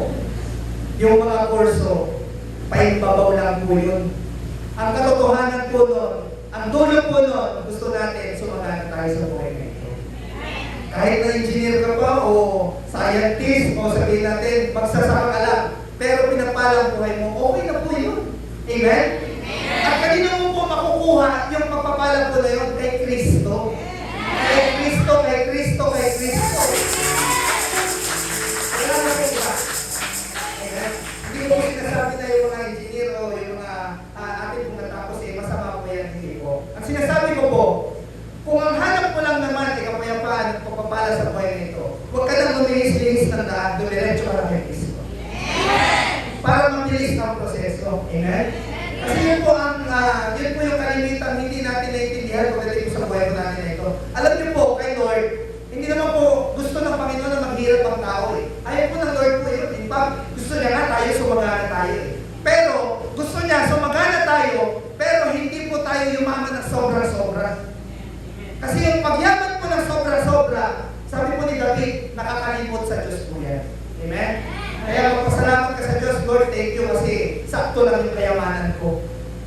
yung mga kurso, paimbabaw lang po yun. Ang katotohanan po nun, ang dulo po nun, gusto natin sumagana tayo sa buhay na ito. Kahit na engineer ka pa o scientist o sabihin natin, magsasaka ka lang, pero pinapalang buhay mo, okay na po yun. Amen? At kanino mo po makukuha yung pagpapalang po na yun? Kay Kristo. Kay Kristo, kay Kristo, kay Kristo. Wala na po ba? Amen? Hindi ko sinasabi na yung mga engineer o yung mga atin kung natapos masama po yan, hindi po. Ang sinasabi ko po, kung ang hanap mo lang naman ay kapayapaan at pagpapala sa buhay nito, huwag ka nang lumihis-lihis ng daan, dumiretso ka lang kay Kristo. Para mabilis ang proseso. Amen? Kasi yun po yung kalimitan, hindi natin naiintindihan pagdating sa buhay ko natin na ito. Alam niyo po, kay Lord, hindi naman po gusto ng Panginoon na maghirap ang tao eh. Ayaw po ng Lord po yun. In fact, gusto niya nga tayo, sumagana tayo eh. Pero, gusto niya, sumagana tayo, pero hindi po tayo yumaman ng sobra-sobra. Kasi yung pagyaman po ng sobra-sobra, sabi po ni David, nakakalimot sa Diyos po yan. Amen? Kaya magpasalamat ka sa Diyos, Lord, thank you kasi sakto lang yung kayamanan ko.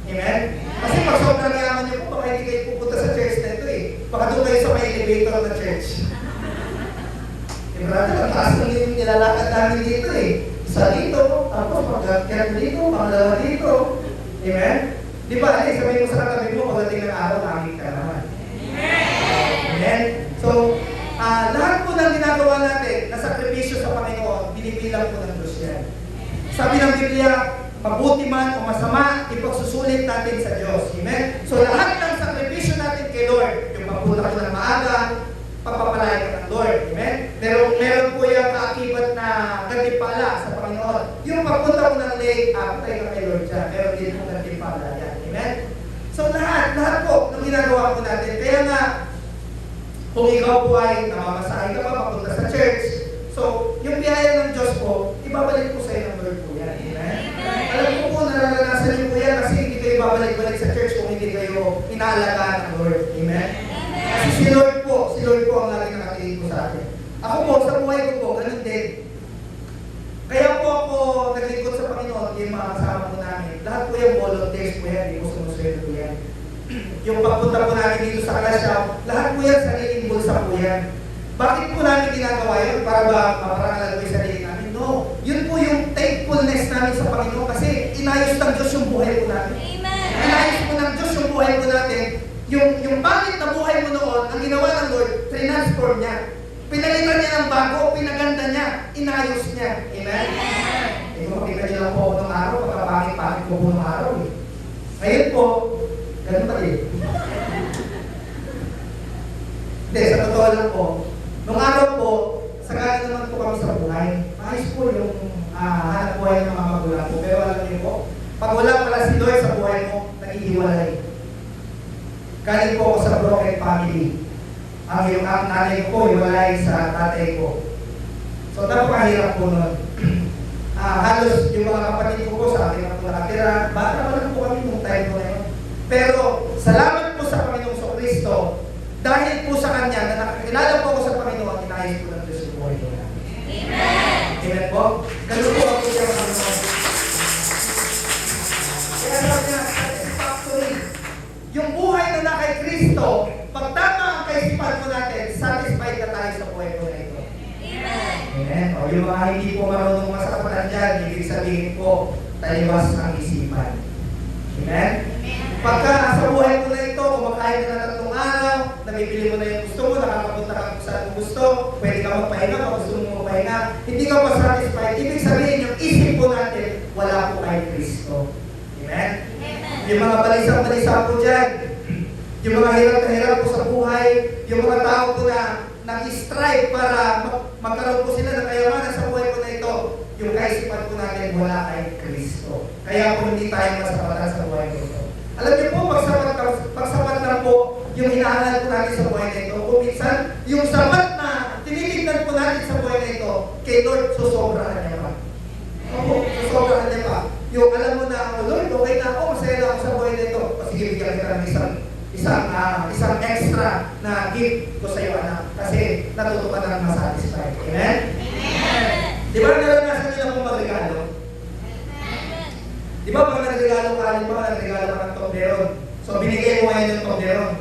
Amen? Kasi pag sobrang yaman niyo po, baka hindi kayo pupunta sa church na ito eh. Baka doon kayo sa may elevator ng church. Brother, ang taas ng yung nilalakad namin dito eh. Isa dito, tapos pagkakit dito, pangalawa dito. Amen? Di ba, sabihin mo sa katabi mo, pagdating ng araw, nakikita ka naman. Amen? So, lahat po ng ginagawa natin na sakripisyo sa Panginoon, binibilang po ng Diyos yan. Sabi ng Biblia, mabuti man o masama, ipagsusulit natin sa Diyos. Amen? So lahat ng sakripisyo natin kay Lord, yung pagpunta ko ng maaga, pagpapalain ka ng Lord. Amen? Meron po yung kaakibat na gantimpala sa Panginoon. Yung pagpunta ko ng late, patay ka kay Lord dyan. Meron din po gantimpala yan. Amen? So lahat po ng ginagawa po natin. Kaya nga, kung ikaw po ay namamasahin ka pa, papunta mga kasama po namin, lahat po yung volunteers po yan, hindi po sumusweldo po yan. Yung pagpunta po namin dito sa Kalasyaw, lahat po yan, sariling bulsa po yan. Bakit po namin ginagawa yun? Para ba maparangalan po yung sarili namin? No. Yun po yung thankfulness namin sa Panginoon kasi inayos ng Diyos yung buhay po namin. Amen. Inayos po ng Diyos yung buhay po natin. Yung pangit na buhay mo noon, ang ginawa ng Lord, transform niya. Pinalitan niya ng bago, pinaganda niya, inayos niya. Amen? Eh kung makita niyo lang po ako nung araw, pagkapangit-pangit ko po nung araw eh. Ngayon po, ganun pa rin. Hindi, sa totoo lang po, nung araw po, sagana naman po kami sa buhay. Ayos po yung hanap buhay ng mga magulang po. Pero alam niyo po, pag wala pala si Lord sa buhay mo, naghihiwalay. Galing po ako sa broken family. Ang nanay ko po, hiwalay sa tatay ko. So, napakahirap po nun. Halos yung mga kapatid ko po sa akin ako nakatira. Bata pa lang po kami nung time ko na yun. Pero, salamat po sa Panginoong Kristo. Dahil po sa Kanya, na nakakilala po ako sa Panginoon, inayos po ng Diyos yung buhay ko na. Amen. Amen po? Ganun po ako siya Panginoon. Kaya sabi niya, satisfactory. Yung buhay na na kay Kristo, pag tama ang kaisipan mo natin, satisfied na tayo sa buhay ko na ito. Amen. Amen. O yung mga hindi po marunong masapalan dyan, ibig sabihin po, taliwas ang isipan. Amen? Pagka sa buhay mo na ito, kumakain ka na 3 araw, nabibili mo na yung gusto mo, nakakapunta ka kung saan mo gusto, pwede ka magpahinga kung gusto mo magpahinga, hindi ka pa satisfied. Ibig sabihin, yung isip po natin, wala po kay Kristo. Amen? Yung mga balisa-balisa po dyan, yung mga hirap na hirap po sa buhay, yung mga tao po na nag-strive para magkaroon po sila ng kayamanan sa buhay po na ito, yung kaisipan po natin wala kay Kristo. Kaya po hindi tayo masapatan sa buhay po ito. Alam niyo po, pagsapat lang po yung hinahanap po natin sa buhay na ito. Kung minsan, yung sapat na tinitignan po natin sa buhay na ito, kay Lord, susobrahan niya pa. Opo, susobrahan niya pa. Yung alam mo na, oh Lord, okay na ako, masaya na ako sa buhay na ito. O sige, bigyan kita ng isang extra na gift ko sa iyo, anak. Kasi natuto ka na masatisfied. Amen? Amen. Di ba naranasan nila pong magregalo? Di ba pag nagregalo ka, halimbawa nagregalo ka ng Toblerone. So binigay mo ngayon yung Toblerone.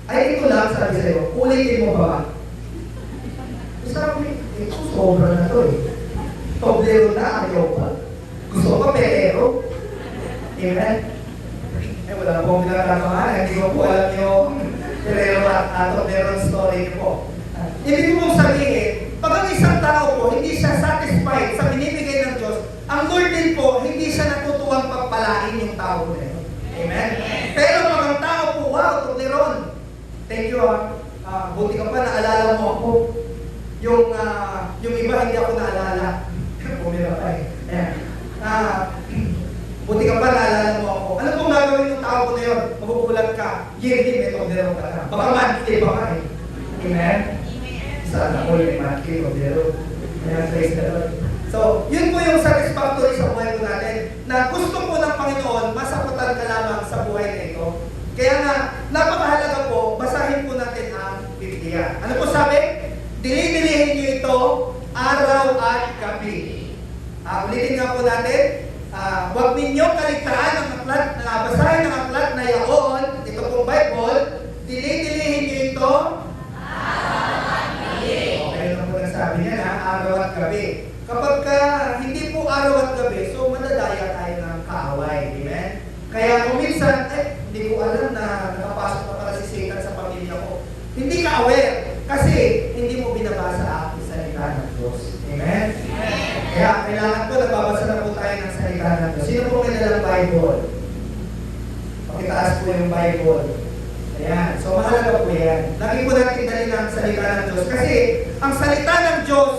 Ay, ito lang sabi sa'yo, ulitin mo ba? Sabi, ito sobra na to eh. Toblerone na, ayaw pa. Gusto ko pero. Amen? Eh, wala po akong pinagkakamaan. Hindi ko po alam yung pero at Toblerone story ko. Ibig mong sabihin, pag ang isang tao po, hindi siya satisfied sa binibigay ng Diyos, ang Lord din po, hindi siya natutuwang pagpalain yung tao na yun. Amen? Pero pag ang tao po, wow, Toblerone. Thank you buti ka pa, naalala mo ako. Yung iba, hindi ako naalala. Pumira pa eh. Ayan. Buti ka pa, naalala mo ako. Ano pong gagawin yung tao ko na yun? Magugulat ka. Yearly, may Toblerone ka na. Baka monthly pa ka eh. Amen? Sana ko yung monthly Toblerone. Ayan, praise the Lord. So, yun po yung satisfactory sa buhay ko natin. Na gusto po ng Panginoon, masaputan ka lamang sa buhay na ito. Kaya nga, napakahalaga po, basahin po natin ang Biblia. Ano po sabi? Dinidilihin niyo ito araw at gabi. Ulitin nga po natin. Huwag ninyong kaligtaan ang aklat na basahin ang aklat na yaon, ito pong Bible, dinidilihin niyo ito araw at gabi. Okay lang po nasabi niya na araw at gabi. Kapag hindi po araw at gabi, so madadaya tayo ng kaaway. Amen? Kaya kung minsan, hindi ko alam na nakapasok na pala si Satan sa pamilya ko. Hindi ka aware kasi hindi mo binabasa ang salita ng Diyos. Amen? Kaya kailangan po, nagbabasa na po tayo ng salita ng Diyos. Sino po may dalang Bible? Pakitaas po yung Bible. Ayan. So mahalaga po yan. Lagi po natin dali ng salita ng Diyos. Kasi ang salita ng Diyos,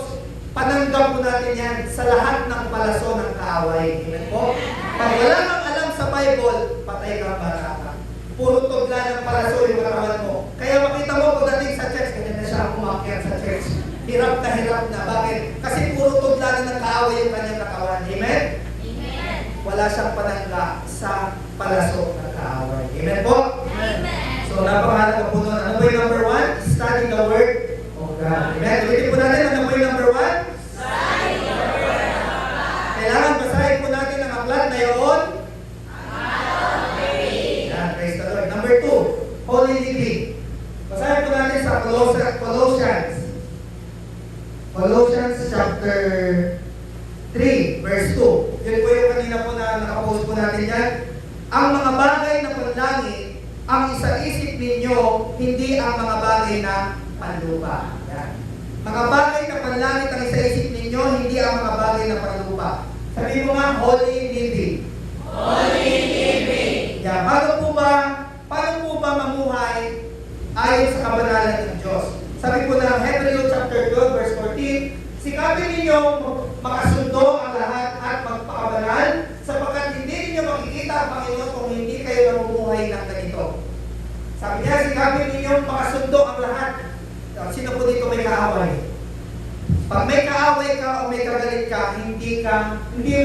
pananggap po natin yan sa lahat ng palaso ng kaaway. Amen po? Pag wala kang alam sa Bible, patay kang barata. Puro tugla ng palaso yung katawan mo. Kaya makita mo pagdating sa church, ganyan na siya umakyat sa church. Hirap na. Bakit? Kasi puro tugla na ng kaaway yung kanyang katawan. Amen? Amen. Wala siyang panangga sa palaso ng kaaway. Amen po? Amen. So napakahalaga po nun. Ano po yung number 1? Study the Word of God. Amen? Ulitin po natin, ano po yung number 1? Study the Word of God. Kailangan basahin po natin ang aklat na yun. Colossians chapter 3, verse 2. Yun po yung kanina po na nakapost po natin yan. Ang mga bagay na panlangit, ang isa-isip ninyo, hindi ang mga bagay na panlupa. Yan. Mga bagay na panlangit ang isa-isip ninyo, hindi ang mga bagay na panlupa. Sabi mo nga, holy living. Holy living. Yan. Paano po ba mamuhay ayon sa kabanalan ng Diyos? Sabi po ng Hebrews chapter 12, verse 14, sikapin ninyo makasundo ang lahat at magpakabanal sapagkat hindi ninyo makikita ang Panginoon kung hindi kayo namumuhay ng ganito. Sabi niya, sikapin ninyo makasundo ang lahat. Sino po dito may kaaway? Pag may kaaway ka o may kagalit ka, hindi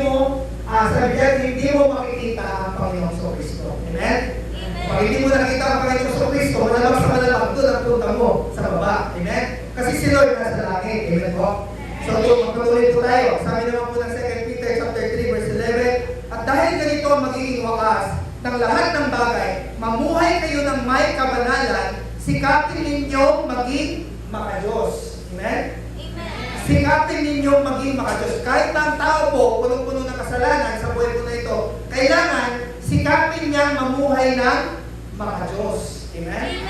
mo makikita ang Panginoon sa Kristo. Amen? Pag hindi mo nakita ang Panginoon sa Kristo, malamang sa malamang, doon ang punta mo sa baba. Amen? Kasi si Lord nasa langit. Amen po? So, magpatuloy po tayo. Sabi naman po ng 2 Peter chapter 3, verse 11, at dahil ganito ang magiging wakas ng lahat ng bagay, mamuhay kayo ng may kabanalan, sikapin ninyo maging makadiyos. Amen? Sikapin ninyo maging makadiyos. Kahit na ang tao po, punong-puno ng kasalanan sa buhay po na ito, kailangan sikapin niyang mamuhay ng makadiyos. Amen?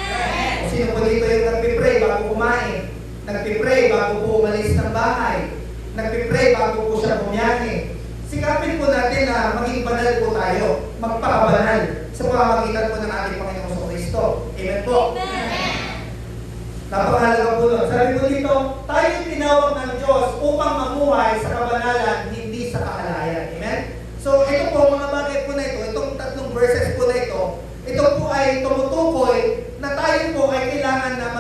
O sino po dito yung nagpipray bago kumain? Nagpipray bago po umalis ng bahay? Nagpipray bago po siya bumiyahe? Sikapin po natin na maging banal po tayo, magpakabanal sa pamamagitan po ng ating Panginoon sa Kristo. Amen po? Napakahalaga po nun. Sabi po dito, tayo tinawag ng Diyos upang mamuhay sa kabanalan, hindi sa kahalayan. Amen? So, ito po, mga bagay po na ito, itong tatlong verses po na ito po ay tumutukoy na tayo po ay kailangan na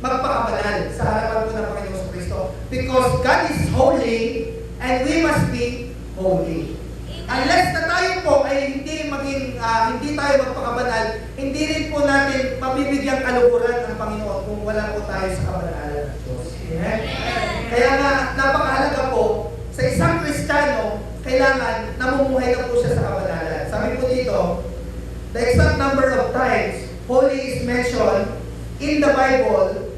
magpakabanal sa harapan po ng Panginoon sa Kristo. Because God is holy and we must be holy. Unless na tayo po ay hindi tayo magpakabanal, hindi rin po natin mabibigyang kaluguran ng Panginoon kung wala po tayo sa kabanalan ng Diyos. Amen? Kaya nga, napakahalaga po, sa isang Kristiyano, kailangan namumuhay na po siya sa kabanalan. Sabi po dito, the exact number of times holy is mentioned in the Bible,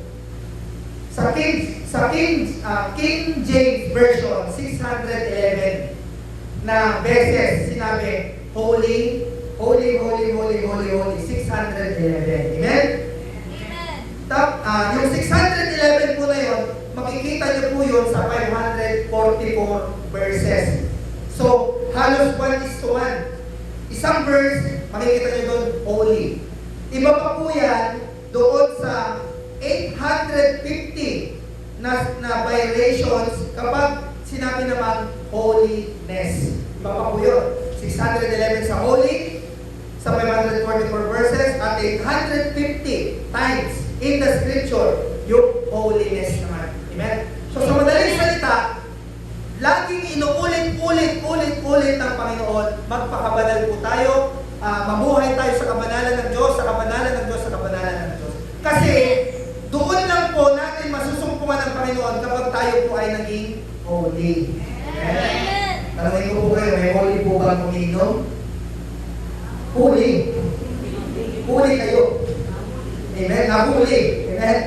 sa King James Version, 611 na beses sinabi, holy, holy, holy, holy, holy, holy, 611. Amen? Yung 611 po na yun, makikita niyo po yun sa 544 verses. So, halos 1:1. Isang verse, makikita niyo doon, holy. Iba pa po yan doon sa 850 na violations kapag sinabi naman holiness. Iba pa po yun. 611 sa holy, sa 544 verses, at 850 times in the scripture, yung holiness naman. Amen? So sa madaling salita, laging inuulit-ulit ng Panginoon, magpakabanal po tayo, mabuhay tayo sa kabanalan ng Diyos, sa kabanalan ng Diyos, sa kabanalan ng Diyos. Kasi doon lang po natin masusumpungan ng Panginoon kapag tayo po ay naging holy. Amen? Tanungin ko po kayo, may holy po ba ang umiinom? Holy. Holy kayo. Amen? Nahuli. Amen?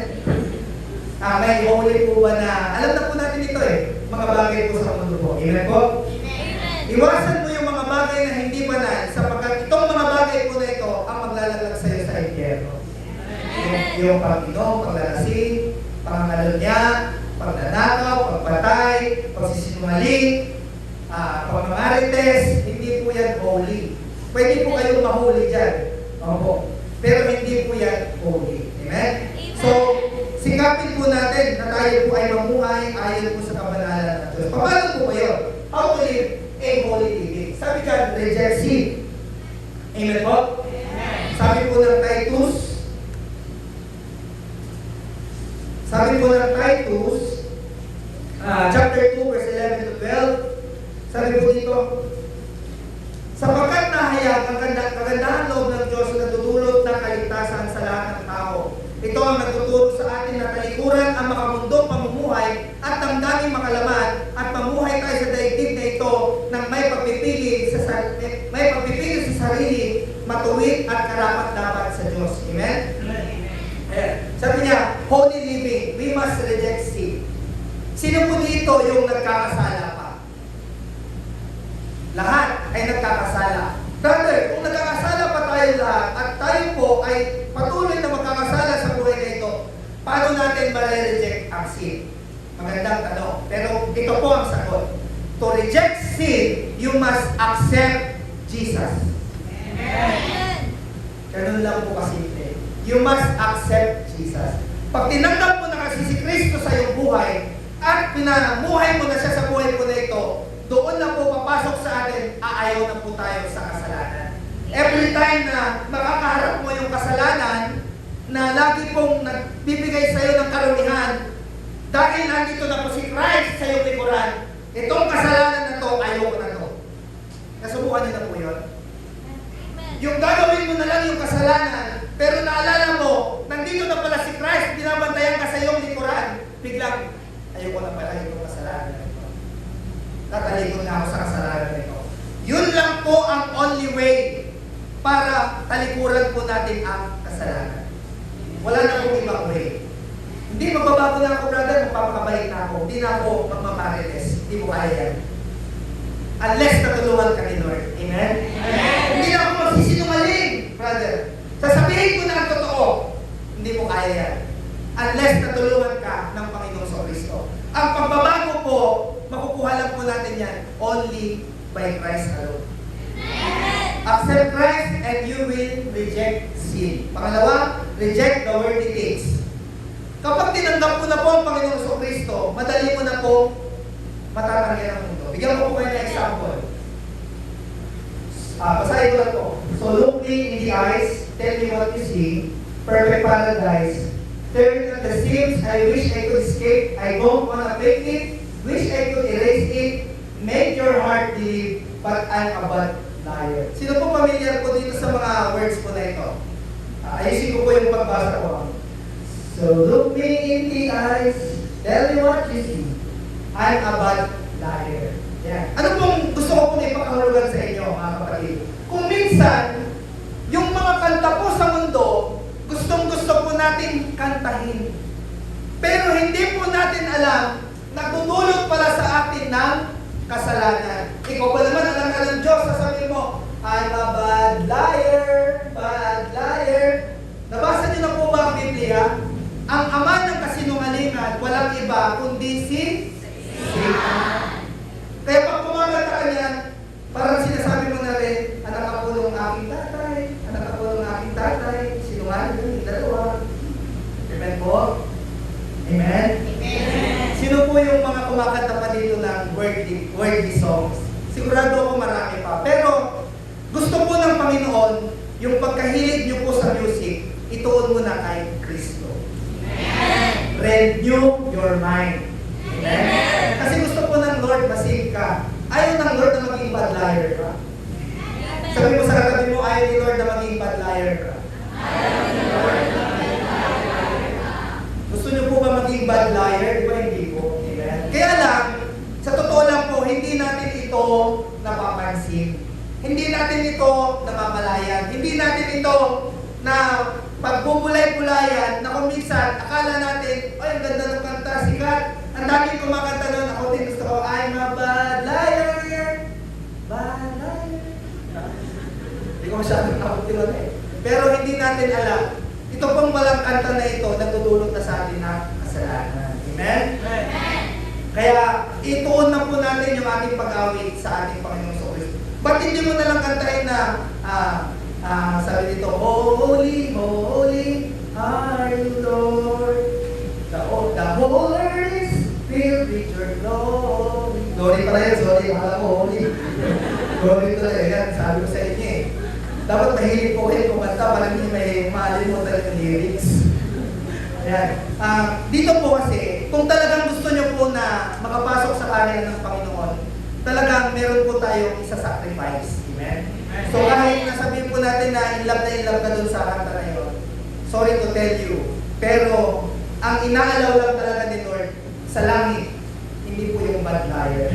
May holy po ba na, alam na po natin ito mga bagay po sa mundo po. Amen po? Amen. Iwasan mo yung mga bagay na hindi banal sapagkat itong mga bagay po na ito ang maglalaglag sa iyo sa impyerno. Yung pag-inom, paglalasing, pangangalunya, pagnanakaw, pagpatay, pagsisinungaling, pagmamarites, hindi po yan holy. Pwede po kayong mahuli dyan. Opo. Pero hindi po yan holy. Amen? So, sikapin po natin na tayo po ay mamuhay ayon po sa kabanalan ng Diyos. Paano po kayo? How to live a holy living? Sabi dyan, reject sin. Amen po? Sabi po ng Titus, chapter 2, verse 11 to 12, sabi po dito, sapagkat nahayag ang kagandahan loob ng Diyos na natutulot ng kaligtasan sa lahat ng tao. Ito ang nagtuturo sa atin na talikuran ang makamundong pamumuhay at damdaming makalaman at mamuhay tayo sa daigdig na ito ng may pagpipili sa sarili, matuwid at karapat-dapat sa Diyos. Amen? Amen. Sabi niya, holy living, we must reject sin. Sino po dito yung nagkakasala pa? Lahat ay nagkakasala. Brother, kung nagkakasala pa tayo lahat at tayo po ay patuloy na magkakasala sa buhay na ito, paano natin ma-reject ang sin? Magandang tanong. Pero ito po ang sagot. To reject sin, you must accept Jesus. Amen. Ganun lang po kasimple. You must accept Jesus. Pag tinanggap mo na kasi si Kristo sa iyong buhay at pinamuhay mo na siya sa buhay mo na ito, doon na po papasok sa atin, aayaw na po tayo sa kasalanan. Every time na makakaharap mo yung kasalanan na lagi pong nagbibigay sa iyo ng karumihan, dahil nandito na po si Christ sa iyong likuran, itong kasalanan na to, ayaw ko na to. Nasubukan niyo na po yun? Yung gagawin mo na lang yung kasalanan, pero naalala mo, nandito na pala si Christ, binabantayan ka sa iyong likuran, biglang, ayoko na pala yung kasalanan na ito. Tatalikod na ako sa kasalanan na ito. Yun lang po ang only way para talikuran po natin ang kasalanan. Wala na pong ibang way. Hindi magbabago na ako, brother, magpapakabalik na ako. Hindi na ako magmamarites. Hindi mo kaya yan. Unless natulungan ka ni Lord. Amen? Amen. Hindi na ako magsisinungaling, brother. Sasabihin ko na ang totoo. Hindi mo kaya yan. Unless natulungan ka ng Panginoong Kristo. Ang pagbabago po, makukuha lang po natin yan only by Christ alone. Accept Christ and you will reject sin. Pangalawa, reject the worldly things. Kapag tinanggap mo na po ang Panginoong Kristo, madali mo na po matatanggihan ang mundo. Bigyan ko po kayo ng example. Basahin ko lang po. So look me in the eyes, tell me what you see, perfect paradise. Turn at the seams, I wish I could escape. I don't wanna fake it, wish I could erase it. Make your heart believe, but I'm a bad liar. Sino po familiar po dito sa mga words po na ito? Ayusin ko po yung pagbasa ko. So look me in the eyes, tell me what you see. I'm a bad liar. Yan. Ano pong gusto ko pong ipakahulugan sa inyo, mga kapatid? Kung minsan, yung mga kanta po sa mundo, gustong-gusto po natin kantahin. Pero hindi po natin alam, nagdudulot pala sa atin ng kasalanan. Ikaw ba naman alam ka ng Diyos, sasabihin mo, I'm a bad liar, bad liar. Nabasa niyo na po ba ang Biblia? Ang ama ng kasinungalingan, walang iba kundi si Satan. Kaya pag kumakanta ka niyan, parang sinasabi mo na rin, anak ako ng aking tatay, anak ako ng aking tatay, sinungaling yung dalawa. Amen po? Amen? Amen. Sino po yung mga kumakanta pa dito ng worldly songs? Sigurado ako marami pa. Pero gusto po ng Panginoon, yung pagkahilig niyo po sa music, ituon mo na kay Kristo. Amen. Renew your mind. Amen? Kasi gusto po ng Lord, masig ka. Ayaw ng Lord na maging bad liar ka. Sabi mo sa katabi mo, ayaw ni Lord na maging bad liar ka. Gusto niyo po ba maging bad liar? Di ba hindi po? Amen? Kaya lang, sa totoo lang po, hindi natin ito napapansin. Hindi natin ito namamalayan. Hindi natin ito na pagbubulay-bulayan na kung minsan, akala natin, ay, ang ganda ng kanta, sikat. Ang daming kumakanta nun. Ako din gusto ko, I'm a bad liar. Bad liar. Hindi ko masyadong takot yun eh. Pero hindi natin alam. Ito pong walang kanta na ito, nagdudulot na sa atin ng kasalanan. Amen? Amen. Kaya ituon na po natin yung ating pag-awit sa ating Panginoong Kristo. Ba't hindi mo nalang kantahin na sabi dito, Holy, holy are you, Lord. The whole earth is filled with your glory. Glory pala yan, sorry, akala ko holy. Glory pala yan, sabi ko sa inyo eh. Dapat mahilig po kayo kumanta para hindi may maalin mo talaga yung lyrics. Ayan. Dito po kasi, kung talagang gusto nyo po na makapasok sa karya ng Panginoon, talagang meron po tayong isa-sacrifice. Amen? So kahit nasabihin po natin na in love ka dun sa kanta na yun, sorry to tell you, pero ang inaalaw lang talaga ni Lord sa langit, hindi po yung bad liar.